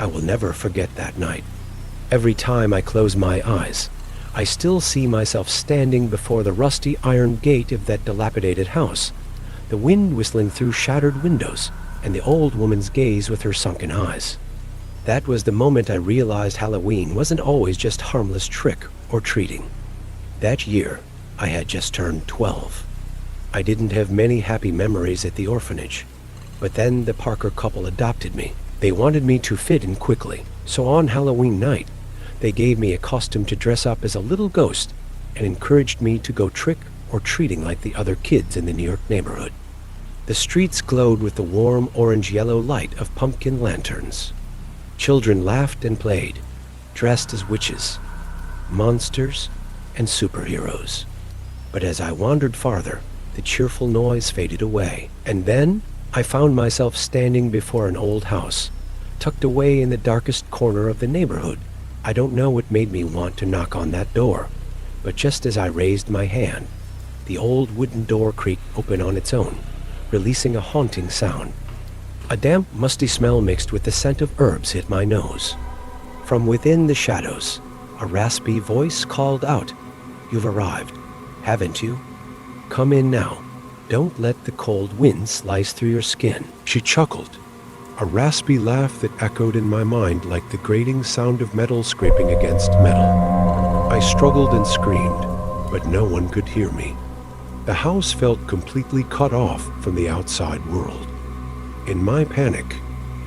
will never forget that night. Every time I close my eyes, I still see myself standing before the rusty iron gate of that dilapidated house, the wind whistling through shattered windows, and the old woman's gaze with her sunken eyes. That was the moment I realized Halloween wasn't always just harmless trick or treating. That year, I had just turned 12. I didn't have many happy memories at the orphanage, but then the Parker couple adopted me. They wanted me to fit in quickly, so on Halloween night, they gave me a costume to dress up as a little ghost and encouraged me to go trick or treating like the other kids in the New York neighborhood. The streets glowed with the warm orange-yellow light of pumpkin lanterns. Children laughed and played, dressed as witches, monsters, and superheroes. But as I wandered farther, the cheerful noise faded away, and then I found myself standing before an old house, tucked away in the darkest corner of the neighborhood. I don't know what made me want to knock on that door, but just as I raised my hand, the old wooden door creaked open on its own, releasing a haunting sound. A damp, musty smell mixed with the scent of herbs hit my nose. From within the shadows, a raspy voice called out, "You've arrived, haven't you? Come in now. Don't let the cold wind slice through your skin." She chuckled, a raspy laugh that echoed in my mind like the grating sound of metal scraping against metal. I struggled and screamed, but no one could hear me. The house felt completely cut off from the outside world. In my panic,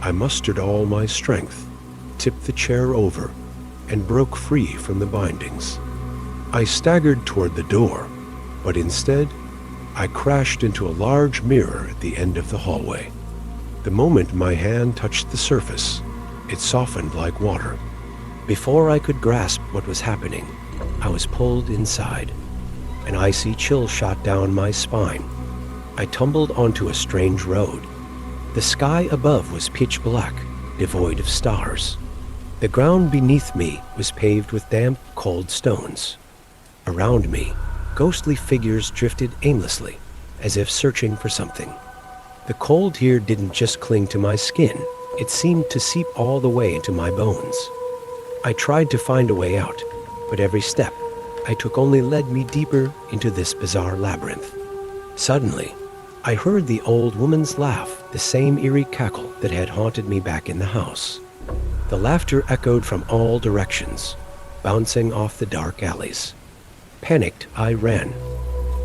I mustered all my strength, tipped the chair over, and broke free from the bindings. I staggered toward the door, but instead, I crashed into a large mirror at the end of the hallway. The moment my hand touched the surface, it softened like water. Before I could grasp what was happening, I was pulled inside. An icy chill shot down my spine. I tumbled onto a strange road. The sky above was pitch black, devoid of stars. The ground beneath me was paved with damp, cold stones. Around me, ghostly figures drifted aimlessly, as if searching for something. The cold here didn't just cling to my skin, it seemed to seep all the way into my bones. I tried to find a way out, but every step I took only led me deeper into this bizarre labyrinth. Suddenly, I heard the old woman's laugh, the same eerie cackle that had haunted me back in the house. The laughter echoed from all directions, bouncing off the dark alleys. Panicked, I ran.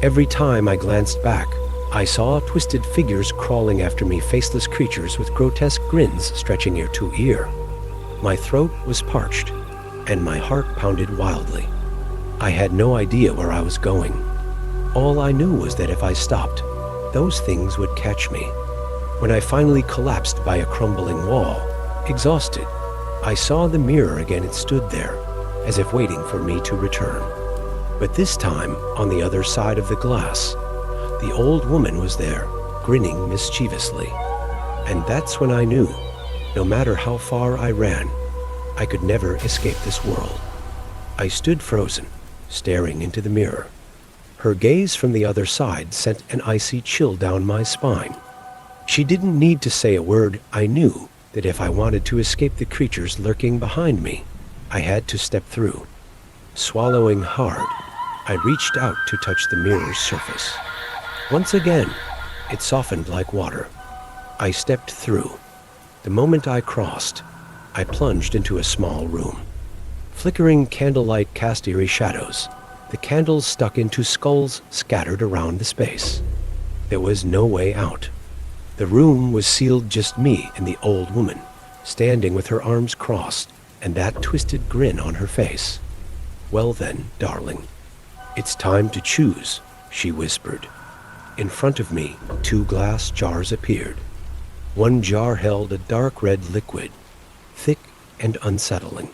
Every time I glanced back, I saw twisted figures crawling after me, faceless creatures with grotesque grins stretching ear to ear. My throat was parched, and my heart pounded wildly. I had no idea where I was going. All I knew was that if I stopped, those things would catch me. When I finally collapsed by a crumbling wall, exhausted, I saw the mirror again. It stood there, as if waiting for me to return. But this time, on the other side of the glass, the old woman was there, grinning mischievously. And that's when I knew, no matter how far I ran, I could never escape this world. I stood frozen, staring into the mirror. Her gaze from the other side sent an icy chill down my spine. She didn't need to say a word. I knew that if I wanted to escape the creatures lurking behind me, I had to step through. Swallowing hard, I reached out to touch the mirror's surface. Once again, it softened like water. I stepped through. The moment I crossed, I plunged into a small room. Flickering candlelight cast eerie shadows. The candles stuck into skulls scattered around the space. There was no way out. The room was sealed, just me and the old woman, standing with her arms crossed and that twisted grin on her face. "Well then, darling, it's time to choose," she whispered. In front of me, 2 glass jars appeared. One jar held a dark red liquid, thick and unsettling.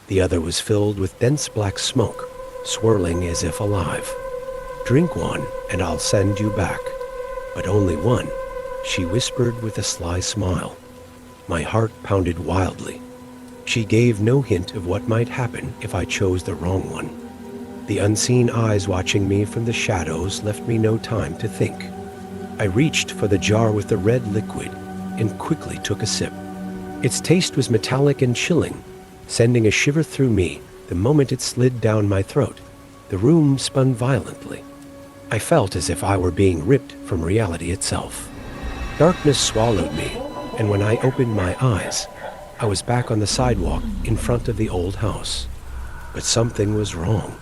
The other was filled with dense black smoke, swirling as if alive. "Drink one, and I'll send you back. But only one," she whispered with a sly smile. My heart pounded wildly. She gave no hint of what might happen if I chose the wrong one. The unseen eyes watching me from the shadows left me no time to think. I reached for the jar with the red liquid and quickly took a sip. Its taste was metallic and chilling, sending a shiver through me the moment it slid down my throat. The room spun violently. I felt as if I were being ripped from reality itself. Darkness swallowed me, and when I opened my eyes, I was back on the sidewalk in front of the old house. But something was wrong.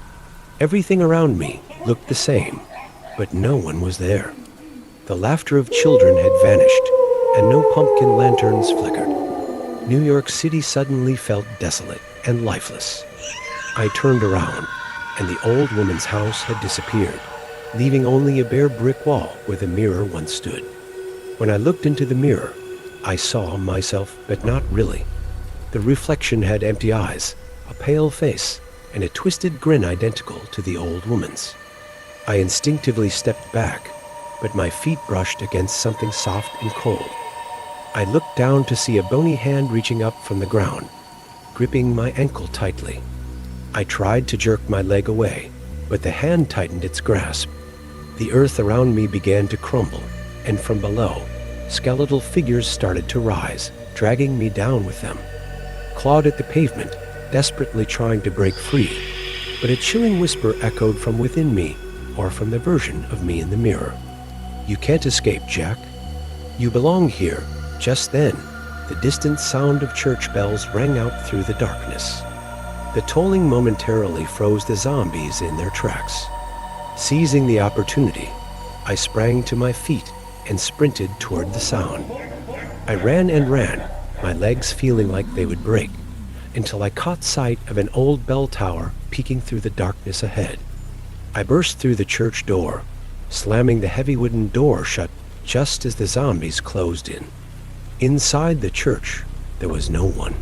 Everything around me looked the same, but no one was there. The laughter of children had vanished, and no pumpkin lanterns flickered. New York City suddenly felt desolate and lifeless. I turned around, and the old woman's house had disappeared, leaving only a bare brick wall where the mirror once stood. When I looked into the mirror, I saw myself, but not really. The reflection had empty eyes, a pale face, and a twisted grin identical to the old woman's. I instinctively stepped back, but my feet brushed against something soft and cold. I looked down to see a bony hand reaching up from the ground, gripping my ankle tightly. I tried to jerk my leg away, but the hand tightened its grasp. The earth around me began to crumble, and from below, skeletal figures started to rise, dragging me down with them. Clawed at the pavement, desperately trying to break free, but a chilling whisper echoed from within me, or from the version of me in the mirror. "You can't escape, Jack. You belong here." Just then, the distant sound of church bells rang out through the darkness. The tolling momentarily froze the zombies in their tracks. Seizing the opportunity, I sprang to my feet and sprinted toward the sound. I ran and ran, my legs feeling like they would break, until I caught sight of an old bell tower peeking through the darkness ahead. I burst through the church door, slamming the heavy wooden door shut just as the zombies closed in. Inside the church, there was no one.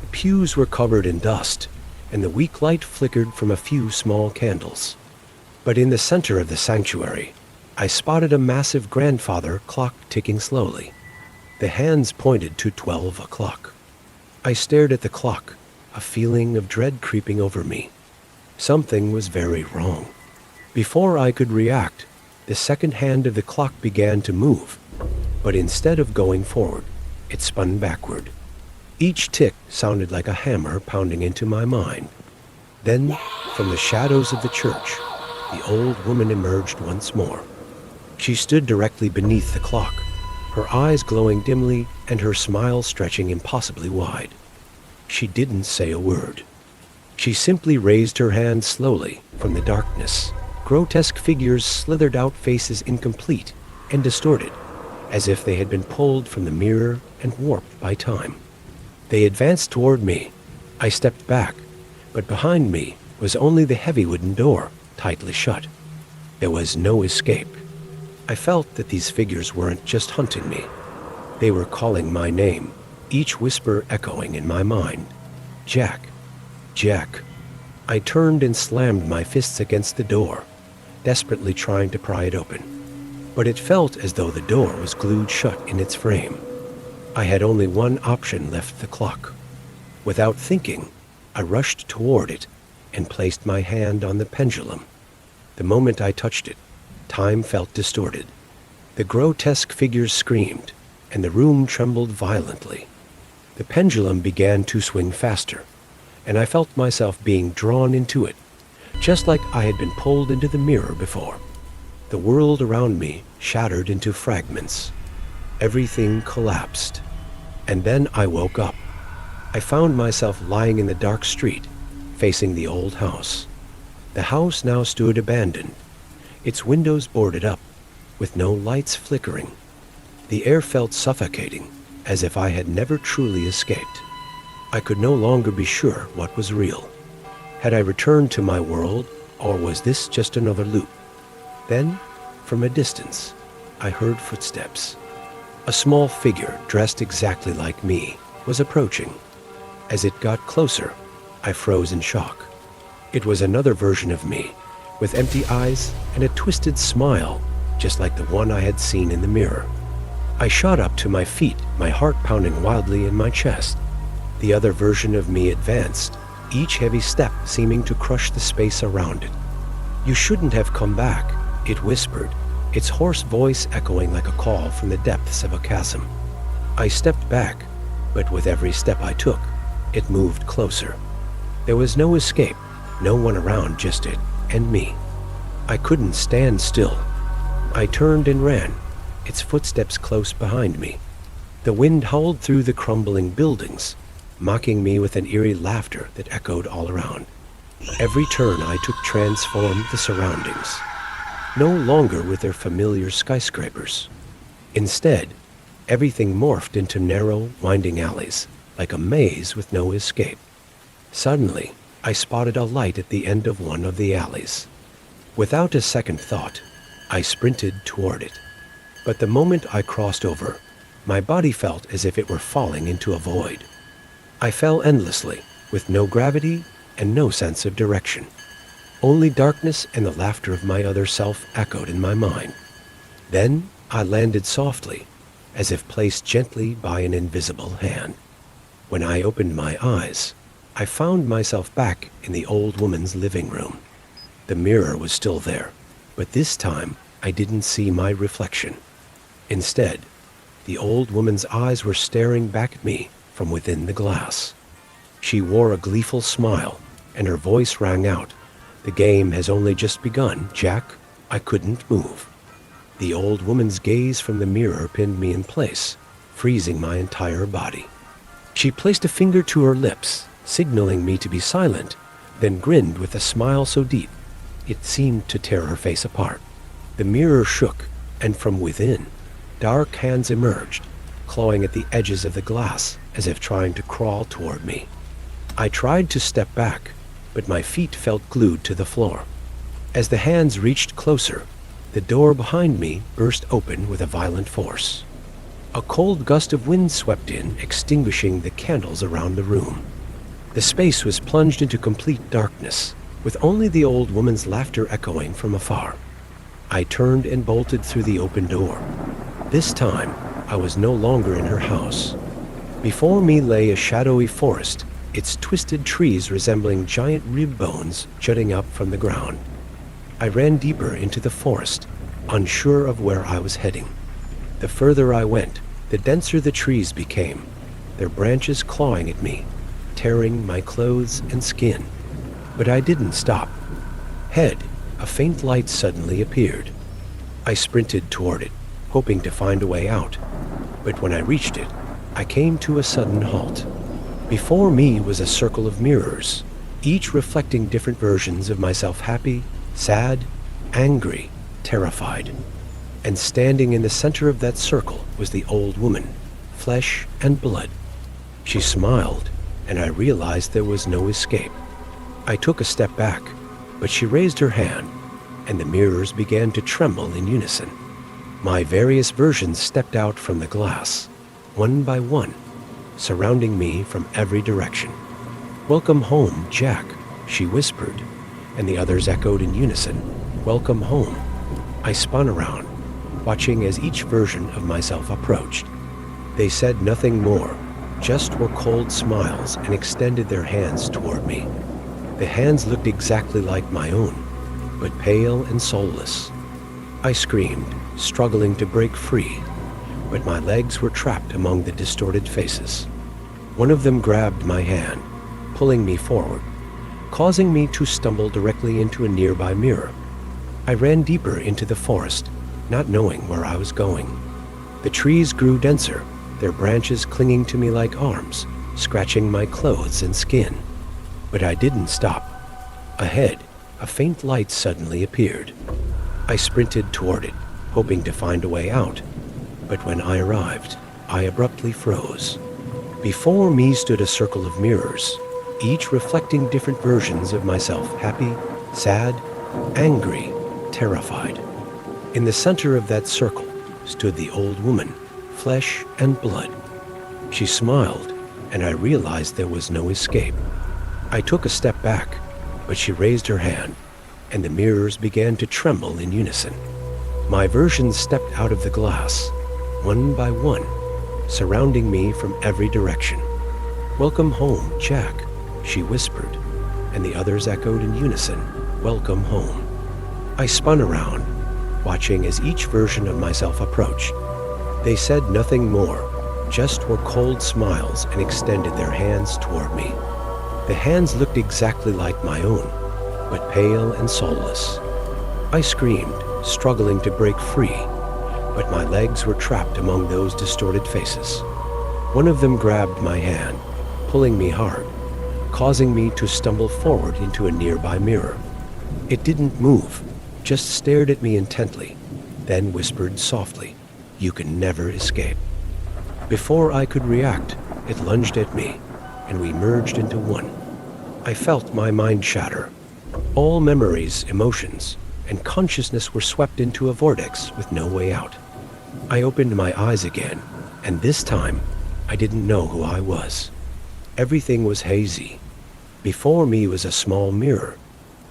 The pews were covered in dust, and the weak light flickered from a few small candles. But in the center of the sanctuary, I spotted a massive grandfather clock ticking slowly. The hands pointed to 12 o'clock. I stared at the clock, a feeling of dread creeping over me. Something was very wrong. Before I could react, the second hand of the clock began to move, but instead of going forward, it spun backward. Each tick sounded like a hammer pounding into my mind. Then, from the shadows of the church, the old woman emerged once more. She stood directly beneath the clock, her eyes glowing dimly and her smile stretching impossibly wide. She didn't say a word. She simply raised her hand slowly from the darkness. Grotesque figures slithered out, faces incomplete and distorted, as if they had been pulled from the mirror and warped by time. They advanced toward me. I stepped back, but behind me was only the heavy wooden door, tightly shut. There was no escape. I felt that these figures weren't just hunting me. They were calling my name, each whisper echoing in my mind. Jack. Jack. I turned and slammed my fists against the door, desperately trying to pry it open. But it felt as though the door was glued shut in its frame. I had only one option left: the clock. Without thinking, I rushed toward it and placed my hand on the pendulum. The moment I touched it, time felt distorted. The grotesque figures screamed, and the room trembled violently. The pendulum began to swing faster, and I felt myself being drawn into it, just like I had been pulled into the mirror before. The world around me shattered into fragments. Everything collapsed. And then I woke up. I found myself lying in the dark street, facing the old house. The house now stood abandoned, its windows boarded up, with no lights flickering. The air felt suffocating, as if I had never truly escaped. I could no longer be sure what was real. Had I returned to my world, or was this just another loop? Then, from a distance, I heard footsteps. A small figure, dressed exactly like me, was approaching. As it got closer, I froze in shock. It was another version of me, with empty eyes and a twisted smile, just like the one I had seen in the mirror. I shot up to my feet, my heart pounding wildly in my chest. The other version of me advanced, each heavy step seeming to crush the space around it. "You shouldn't have come back," it whispered, its hoarse voice echoing like a call from the depths of a chasm. I stepped back, But with every step I took, it moved closer. There was no escape, no one around, just it and me. I couldn't stand still. I turned and ran, its footsteps close behind me. The wind howled through the crumbling buildings, mocking me with an eerie laughter that echoed all around. Every turn I took transformed the surroundings, no longer with their familiar skyscrapers. Instead, everything morphed into narrow, winding alleys, like a maze with no escape. Suddenly, I spotted a light at the end of one of the alleys. Without a second thought, I sprinted toward it. But the moment I crossed over, my body felt as if it were falling into a void. I fell endlessly, with no gravity and no sense of direction. Only darkness and the laughter of my other self echoed in my mind. Then I landed softly, as if placed gently by an invisible hand. When I opened my eyes, I found myself back in the old woman's living room. The mirror was still there, but this time I didn't see my reflection. Instead, the old woman's eyes were staring back at me from within the glass. She wore a gleeful smile, and her voice rang out, "The game has only just begun, Jack." I couldn't move. The old woman's gaze from the mirror pinned me in place, freezing my entire body. She placed a finger to her lips, signaling me to be silent, then grinned with a smile so deep it seemed to tear her face apart. The mirror shook, and from within, dark hands emerged, clawing at the edges of the glass as if trying to crawl toward me. I tried to step back, but my feet felt glued to the floor. As the hands reached closer, the door behind me burst open with a violent force. A cold gust of wind swept in, extinguishing the candles around the room. The space was plunged into complete darkness, with only the old woman's laughter echoing from afar. I turned and bolted through the open door. This time, I was no longer in her house. Before me lay a shadowy forest, its twisted trees resembling giant rib bones jutting up from the ground. I ran deeper into the forest, unsure of where I was heading. The further I went, the denser the trees became, their branches clawing at me, tearing my clothes and skin. But I didn't stop. Ahead, a faint light suddenly appeared. I sprinted toward it, hoping to find a way out. But when I reached it, I came to a sudden halt. Before me was a circle of mirrors, each reflecting different versions of myself: happy, sad, angry, terrified. And standing in the center of that circle was the old woman, flesh and blood. She smiled, and I realized there was no escape. I took a step back, but she raised her hand, and the mirrors began to tremble in unison. My various versions stepped out from the glass, one by one, surrounding me from every direction. "Welcome home, Jack," she whispered, and the others echoed in unison, "Welcome home." I spun around, watching as each version of myself approached. They said nothing more, just wore cold smiles and extended their hands toward me. The hands looked exactly like my own, but pale and soulless. I screamed, struggling to break free, but my legs were trapped among the distorted faces. One of them grabbed my hand, pulling me forward, causing me to stumble directly into a nearby mirror. I ran deeper into the forest, not knowing where I was going. The trees grew denser, their branches clinging to me like arms, scratching my clothes and skin. But I didn't stop. Ahead, a faint light suddenly appeared. I sprinted toward it, hoping to find a way out. But when I arrived, I abruptly froze. Before me stood a circle of mirrors, each reflecting different versions of myself: happy, sad, angry, terrified. In the center of that circle stood the old woman, flesh and blood. She smiled, and I realized there was no escape. I took a step back, but she raised her hand, and the mirrors began to tremble in unison. My versions stepped out of the glass, one by one, surrounding me from every direction. "Welcome home, Jack," she whispered, and the others echoed in unison, "Welcome home." I spun around, watching as each version of myself approached. They said nothing more, just were cold smiles and extended their hands toward me. The hands looked exactly like my own, but pale and soulless. I screamed, struggling to break free, but my legs were trapped among those distorted faces. One of them grabbed my hand, pulling me hard, causing me to stumble forward into a nearby mirror. It didn't move, just stared at me intently, then whispered softly, "You can never escape." Before I could react, it lunged at me, and we merged into one. I felt my mind shatter. All memories, emotions, and consciousness were swept into a vortex with no way out. I opened my eyes again, and this time, I didn't know who I was. Everything was hazy. Before me was a small mirror,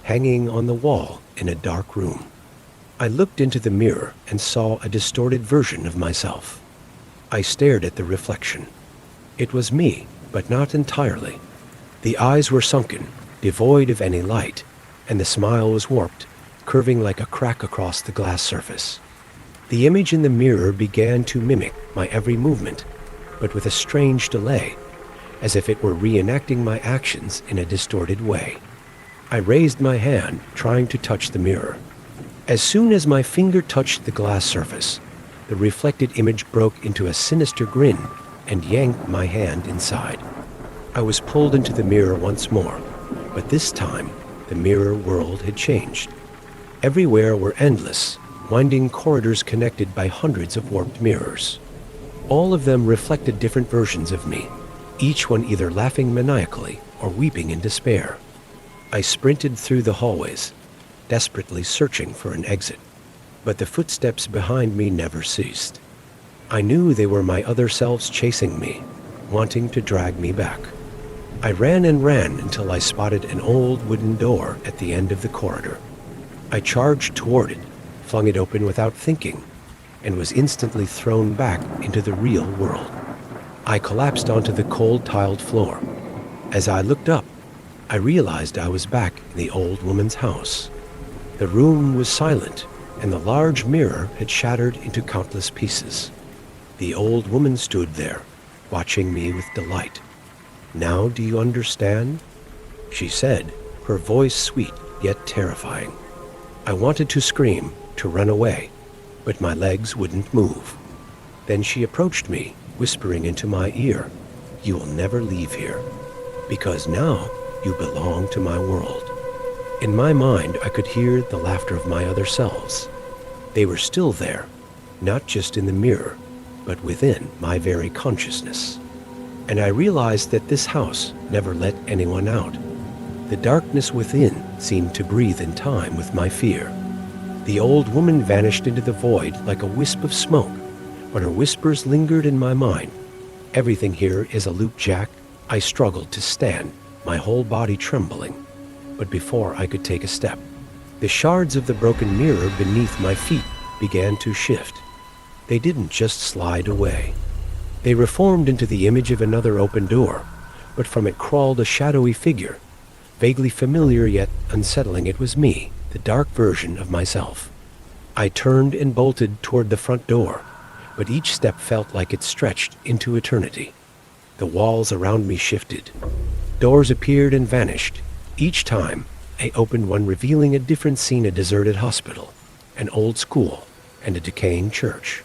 hanging on the wall in a dark room. I looked into the mirror and saw a distorted version of myself. I stared at the reflection. It was me, but not entirely. The eyes were sunken, devoid of any light, and the smile was warped, curving like a crack across the glass surface. The image in the mirror began to mimic my every movement, but with a strange delay, as if it were reenacting my actions in a distorted way. I raised my hand, trying to touch the mirror. As soon as my finger touched the glass surface, the reflected image broke into a sinister grin and yanked my hand inside. I was pulled into the mirror once more, but this time, the mirror world had changed. Everywhere were endless, winding corridors connected by hundreds of warped mirrors. All of them reflected different versions of me, each one either laughing maniacally or weeping in despair. I sprinted through the hallways, desperately searching for an exit, but the footsteps behind me never ceased. I knew they were my other selves chasing me, wanting to drag me back. I ran and ran until I spotted an old wooden door at the end of the corridor. I charged toward it, flung it open without thinking, and was instantly thrown back into the real world. I collapsed onto the cold tiled floor. As I looked up, I realized I was back in the old woman's house. The room was silent, and the large mirror had shattered into countless pieces. The old woman stood there, watching me with delight. "Now do you understand?" she said, her voice sweet yet terrifying. I wanted to scream, to run away, but my legs wouldn't move. Then she approached me, whispering into my ear, "You will never leave here, because now you belong to my world." In my mind, I could hear the laughter of my other selves. They were still there, not just in the mirror, but within my very consciousness. And I realized that this house never let anyone out. The darkness within seemed to breathe in time with my fear. The old woman vanished into the void like a wisp of smoke, but her whispers lingered in my mind. "Everything here is a loop, Jack." I struggled to stand, my whole body trembling. But before I could take a step, the shards of the broken mirror beneath my feet began to shift. They didn't just slide away. They reformed into the image of another open door, but from it crawled a shadowy figure. Vaguely familiar yet unsettling, it was me, the dark version of myself. I turned and bolted toward the front door, but each step felt like it stretched into eternity. The walls around me shifted. Doors appeared and vanished. Each time, I opened one revealing a different scene: a deserted hospital, an old school, and a decaying church.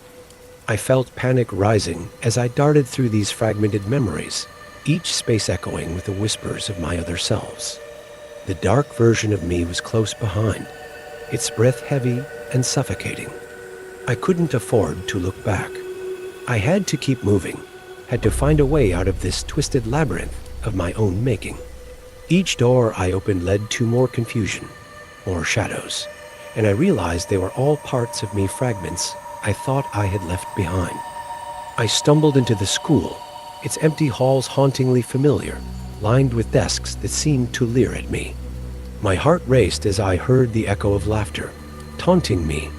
I felt panic rising as I darted through these fragmented memories, each space echoing with the whispers of my other selves. The dark version of me was close behind, its breath heavy and suffocating. I couldn't afford to look back. I had to keep moving, had to find a way out of this twisted labyrinth of my own making. Each door I opened led to more confusion, more shadows, and I realized they were all parts of me, fragments I thought I had left behind. I stumbled into the school, its empty halls hauntingly familiar, lined with desks that seemed to leer at me. My heart raced as I heard the echo of laughter, taunting me,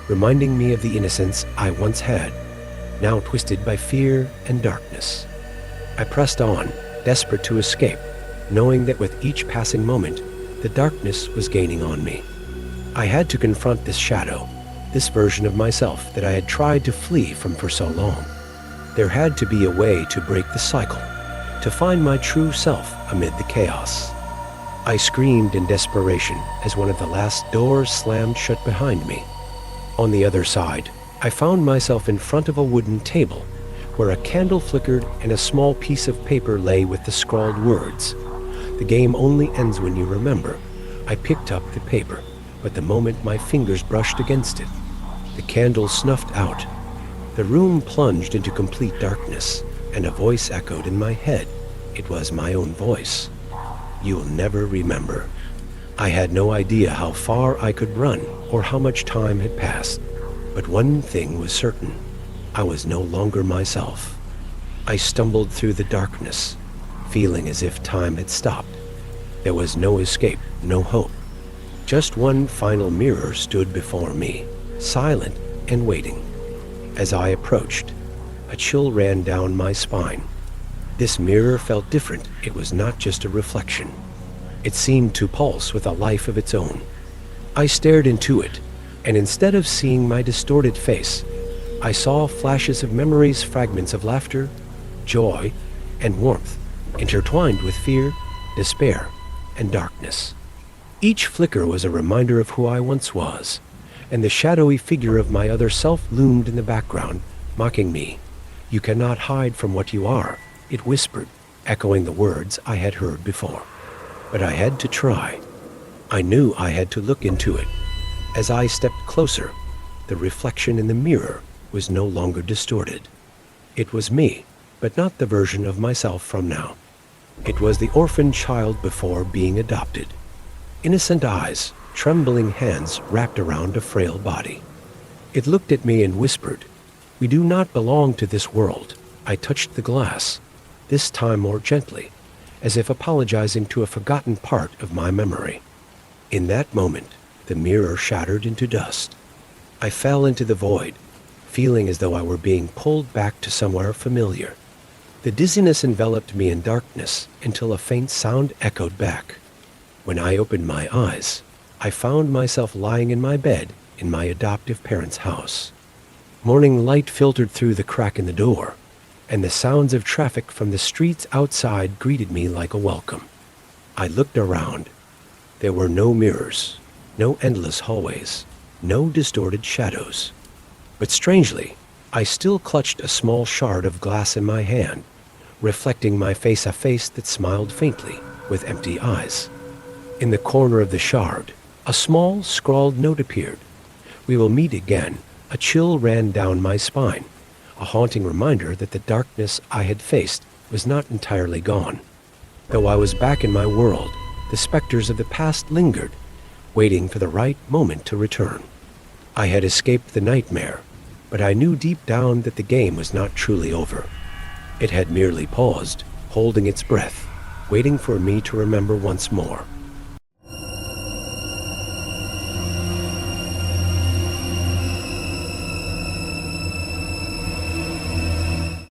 reminding me of the innocence I once had, now twisted by fear and darkness. I pressed on, desperate to escape, knowing that with each passing moment, the darkness was gaining on me. I had to confront this shadow, this version of myself that I had tried to flee from for so long. There had to be a way to break the cycle, to find my true self amid the chaos. I screamed in desperation as one of the last doors slammed shut behind me. On the other side, I found myself in front of a wooden table where a candle flickered and a small piece of paper lay with the scrawled words, "The game only ends when you remember." I picked up the paper, but the moment my fingers brushed against it, the candle snuffed out. The room plunged into complete darkness, and a voice echoed in my head. It was my own voice. "You'll never remember." I had no idea how far I could run or how much time had passed, but one thing was certain. I was no longer myself. I stumbled through the darkness, feeling as if time had stopped. There was no escape, no hope. Just one final mirror stood before me, silent and waiting. As I approached, a chill ran down my spine. This mirror felt different. It was not just a reflection. It seemed to pulse with a life of its own. I stared into it, and instead of seeing my distorted face, I saw flashes of memories, fragments of laughter, joy, and warmth, intertwined with fear, despair, and darkness. Each flicker was a reminder of who I once was, and the shadowy figure of my other self loomed in the background, mocking me. "You cannot hide from what you are," it whispered, echoing the words I had heard before. But I had to try. I knew I had to look into it. As I stepped closer, the reflection in the mirror was no longer distorted. It was me, but not the version of myself from now. It was the orphaned child before being adopted. Innocent eyes, trembling hands wrapped around a frail body. It looked at me and whispered, "We do not belong to this world." I touched the glass, this time more gently, as if apologizing to a forgotten part of my memory. In that moment, the mirror shattered into dust. I fell into the void, feeling as though I were being pulled back to somewhere familiar. The dizziness enveloped me in darkness until a faint sound echoed back. When I opened my eyes, I found myself lying in my bed in my adoptive parents' house. Morning light filtered through the crack in the door, and the sounds of traffic from the streets outside greeted me like a welcome. I looked around. There were no mirrors, no endless hallways, no distorted shadows. But strangely, I still clutched a small shard of glass in my hand, reflecting my face, a face that smiled faintly with empty eyes. In the corner of the shard, a small scrawled note appeared. "We will meet again." A chill ran down my spine, a haunting reminder that the darkness I had faced was not entirely gone. Though I was back in my world, the specters of the past lingered, waiting for the right moment to return. I had escaped the nightmare, but I knew deep down that the game was not truly over. It had merely paused, holding its breath, waiting for me to remember once more.